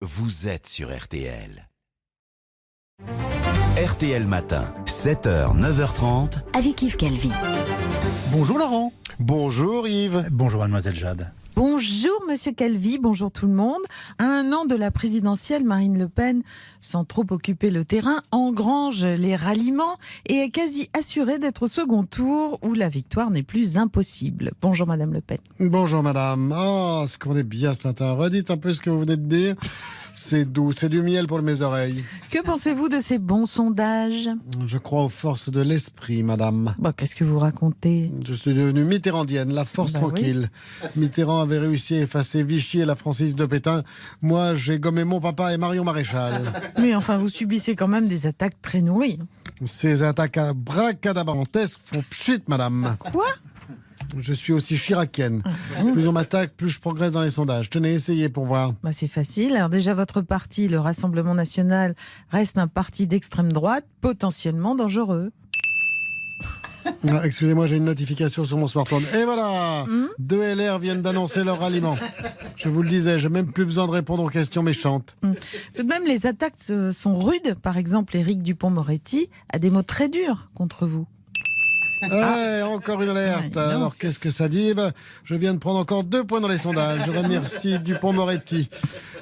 vous êtes sur RTL. RTL Matin, 7h, 9h30. Avec Yves Calvi. Bonjour Laurent. Bonjour Yves. Bonjour Mademoiselle Jade. Bonjour Monsieur Calvi, bonjour tout le monde. À un an de la présidentielle, Marine Le Pen, sans trop occuper le terrain, engrange les ralliements et est quasi assurée d'être au second tour où la victoire n'est plus impossible. Bonjour Madame Le Pen. Bonjour madame. Oh, ce qu'on est bien ce matin. Redites un peu ce que vous venez de dire. C'est doux, c'est du miel pour mes oreilles. Que pensez-vous de ces bons sondages ? Je crois aux forces de l'esprit, madame. Bon, qu'est-ce que vous racontez ? Je suis devenue mitterrandienne, la force tranquille. Oui. Mitterrand avait réussi à effacer Vichy et la Francis de Pétain. Moi, j'ai gommé mon papa et Marion Maréchal. Mais enfin, vous subissez quand même des attaques très nourries. Ces attaques abracadabrantesques font pchit, madame. Quoi ? Je suis aussi chiracienne. Plus on m'attaque, plus je progresse dans les sondages. Tenez, essayez pour voir. Bah c'est facile. Alors déjà, votre parti, le Rassemblement National, reste un parti d'extrême droite, potentiellement dangereux. Excusez-moi, j'ai une notification sur mon smartphone. Et voilà, deux LR viennent d'annoncer leur ralliement. Je vous le disais, j'ai même plus besoin de répondre aux questions méchantes. Tout de même, les attaques sont rudes. Par exemple, Éric Dupond-Moretti a des mots très durs contre vous. Encore une alerte. Alors qu'est-ce que ça dit ? Je viens de prendre encore 2 points dans les sondages. Je remercie Dupond-Moretti.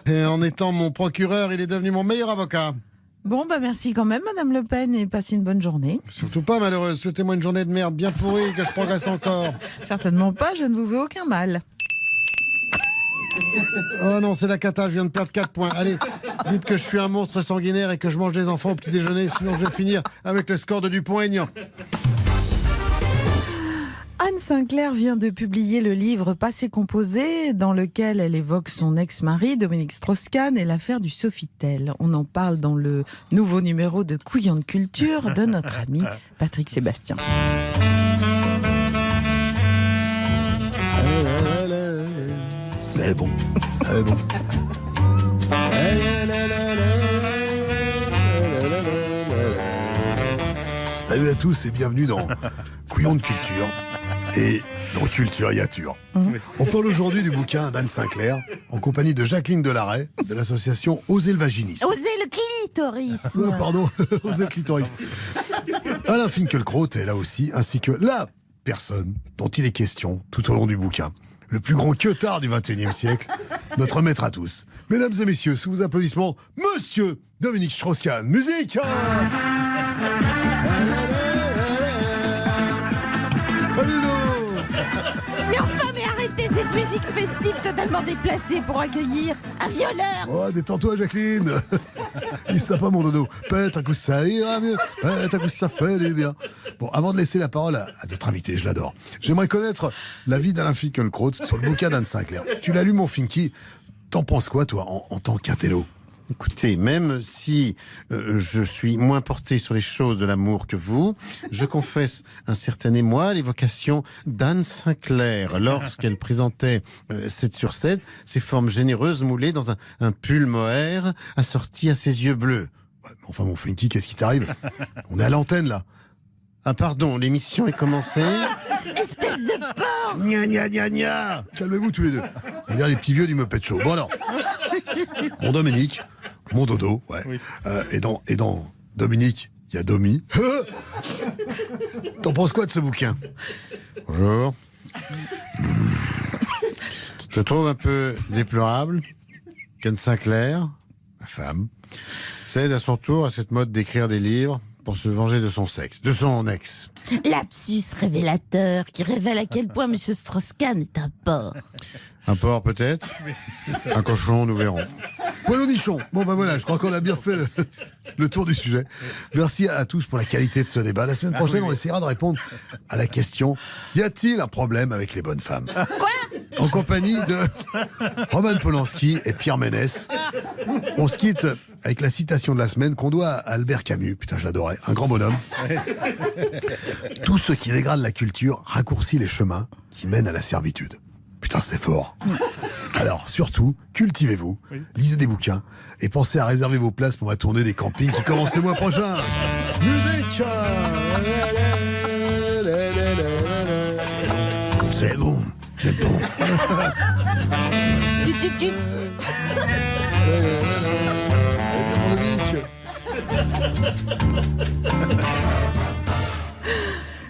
Et en étant mon procureur, il est devenu mon meilleur avocat. Bon, merci quand même, Madame Le Pen, et passez une bonne journée. Surtout pas malheureuse. Souhaitez-moi une journée de merde bien pourrie, que je progresse encore. Certainement pas, je ne vous veux aucun mal. Oh non, c'est la cata, je viens de perdre 4 points. Allez, dites que je suis un monstre sanguinaire et que je mange des enfants au petit déjeuner, sinon je vais finir avec le score de Dupont-Aignan. Anne Sinclair vient de publier le livre Passé composé, dans lequel elle évoque son ex-mari, Dominique Strauss-Kahn, et l'affaire du Sofitel. On en parle dans le nouveau numéro de Couillon de Culture de notre ami Patrick Sébastien. C'est bon, c'est bon. Salut à tous et bienvenue dans Couillon de Culture. Et dans Culturiature. On parle aujourd'hui du bouquin d'Anne Sinclair, en compagnie de Jacqueline Delaray, de l'association Oser le vaginisme. Oser le clitorisme. Pardon, Oser le clitorisme. Alain Finkielkraut est là aussi, ainsi que la personne dont il est question tout au long du bouquin. Le plus grand queutard du XXIe siècle, notre maître à tous. Mesdames et messieurs, sous vos applaudissements, Monsieur Dominique Strauss-Kahn. Musique! Salut nous! Mais arrêtez cette musique festive totalement déplacée pour accueillir un violeur. Oh, détends-toi, Jacqueline. Dis ça pas, mon dodo. Peut-être un coup ça ira mieux. Peut-être un coup ça fait du bien. Bon, avant de laisser la parole à notre invité, je l'adore, j'aimerais connaître l'avis d'Alain Finkielkraut sur le bouquin d'Anne Sinclair. Tu l'as lu, mon Finky. T'en penses quoi, toi, en tant qu'intello ? Écoutez, même si je suis moins porté sur les choses de l'amour que vous, je confesse un certain émoi à l'évocation d'Anne Sinclair lorsqu'elle présentait 7 sur 7, ses formes généreuses moulées dans un pull mohair assorti à ses yeux bleus. Enfin, mon Funky, qu'est-ce qui t'arrive ? On est à l'antenne, là. Ah pardon, l'émission est commencée. Espèce de porc. Gna gna gna gna. Calmez-vous tous les deux. On dirait les petits vieux du Muppet Show. Bon alors, mon Dominique, mon dodo, ouais. Oui. Et dans Dominique, il y a Domi. T'en penses quoi de ce bouquin ? Bonjour. Je trouve un peu déplorable qu'Anne Sinclair, ma femme, cède à son tour à cette mode d'écrire des livres pour se venger de son sexe, de son ex. Lapsus révélateur qui révèle à quel point M. Strauss-Kahn est un porc. Un porc peut-être, un cochon, nous verrons. Voilà, nichon. Bon ben voilà, je crois qu'on a bien fait le tour du sujet. Merci à tous pour la qualité de ce débat. La semaine prochaine, on essaiera de répondre à la question: y a-t-il un problème avec les bonnes femmes ? Quoi ? En compagnie de Roman Polanski et Pierre Ménès. On se quitte avec la citation de la semaine qu'on doit à Albert Camus. Putain, je l'adorais. Un grand bonhomme. Tout ce qui dégrade la culture raccourcit les chemins qui mènent à la servitude. Putain, c'est fort. Alors, surtout, cultivez-vous, lisez des bouquins et pensez à réserver vos places pour ma tournée des campings qui commence le mois prochain. Musique! C'est bon, c'est bon.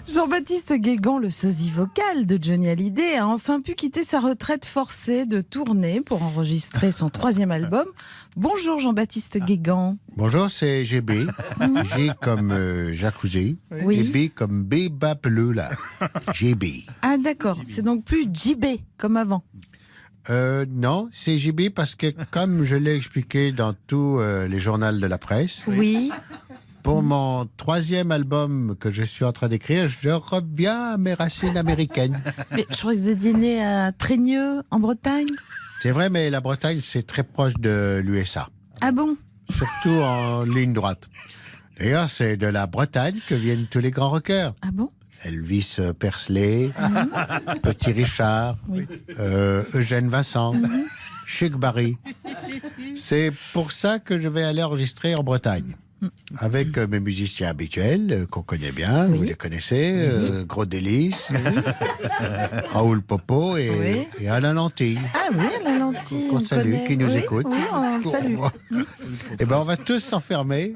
Jean-Baptiste Guégan, le sosie vocal de Johnny Hallyday, a enfin pu quitter sa retraite forcée de tournée pour enregistrer son 3e album. Bonjour Jean-Baptiste Guégan. Bonjour, c'est GB. G comme jacuzzi. Oui. Et B comme Béba bleu, là. GB. Ah d'accord, c'est donc plus JB comme avant. Non, c'est GB parce que, comme je l'ai expliqué dans tous les journaux de la presse, Oui. pour mon 3e album que je suis en train d'écrire, je reviens à mes racines américaines. Mais je crois que vous étiez né à Trégneux, en Bretagne. C'est vrai, mais la Bretagne, c'est très proche de l'USA, Ah bon? surtout en ligne droite. D'ailleurs, c'est de la Bretagne que viennent tous les grands rockers. Ah bon? Elvis Presley, Petit Richard, Eugène Vincent, Chuck Berry. C'est pour ça que je vais aller enregistrer en Bretagne. Avec mes musiciens habituels, qu'on connaît bien, vous les connaissez, Gros Délice, Raoul Popo et Alain Lentille. Ah oui, la lentille. Qu'on on salue, connaît. qui nous Oui, écoute. Oui, on le salue. Et ben, on va tous s'enfermer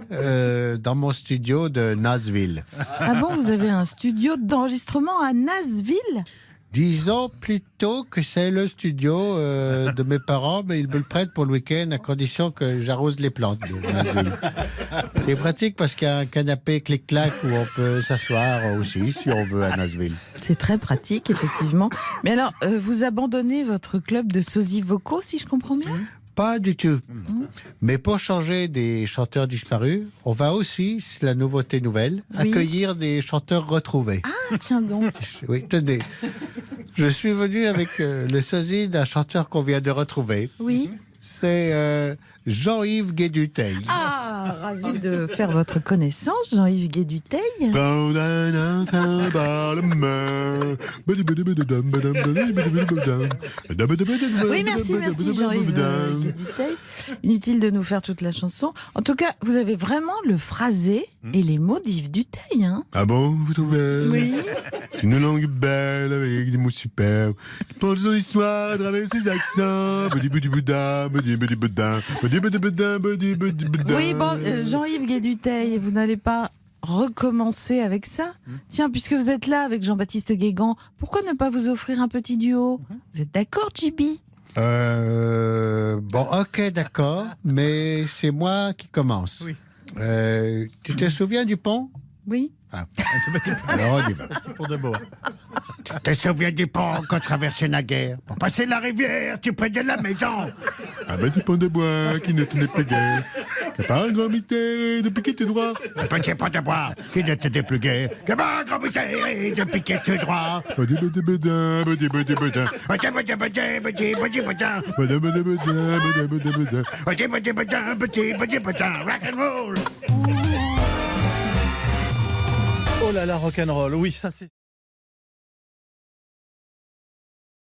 dans mon studio de Nashville. Ah bon, vous avez un studio d'enregistrement à Nashville? Disons plutôt que c'est le studio de mes parents, mais ils me le prêtent pour le week-end à condition que j'arrose les plantes de Nashville. C'est pratique parce qu'il y a un canapé clic-clac où on peut s'asseoir aussi si on veut à Nashville. C'est très pratique, effectivement. Mais alors, vous abandonnez votre club de sosies vocaux, si je comprends bien? Pas du tout. Mais pour changer des chanteurs disparus, on va aussi, c'est la nouveauté nouvelle, Oui. accueillir des chanteurs retrouvés. Ah, tiens donc. Oui, tenez. Je suis venu avec le sosie d'un chanteur qu'on vient de retrouver. Oui. C'est Jean-Yves Guéduteil. Ah, ravi de faire votre connaissance, Jean-Yves Guéduteil. Prendre un enfant par la main. Oui, merci Jean-Yves Guéduteil. Inutile de nous faire toute la chanson. En tout cas, vous avez vraiment le phrasé et les mots d'Yves Duteil. Hein. Ah bon, vous trouvez? Oui. C'est une langue belle avec des mots superbes. Qui porte son histoire à travers ses accents. Oui, bon, Jean-Yves Guéduteil, vous n'allez pas recommencer avec ça? Tiens, puisque vous êtes là avec Jean-Baptiste Guégan, pourquoi ne pas vous offrir un petit duo? Vous êtes d'accord, Jibi? Bon, ok, d'accord, mais c'est moi qui commence. Oui. Tu te souviens du pont? Oui. Ah. Alors on y va. Pour de beau. Tu te souviens du pont qu'on traversait naguère? Pour passer la rivière, tu prenais la maison. Un petit pont de bois qui ne tenait plus guère. Que par un grand mystère de piquer tout droit. Un petit pont de bois qui ne te plus guère. Que par un grand mystère de piquer tout droit. Rock and roll. Oh là là, rock'n'roll. Oui, ça c'est...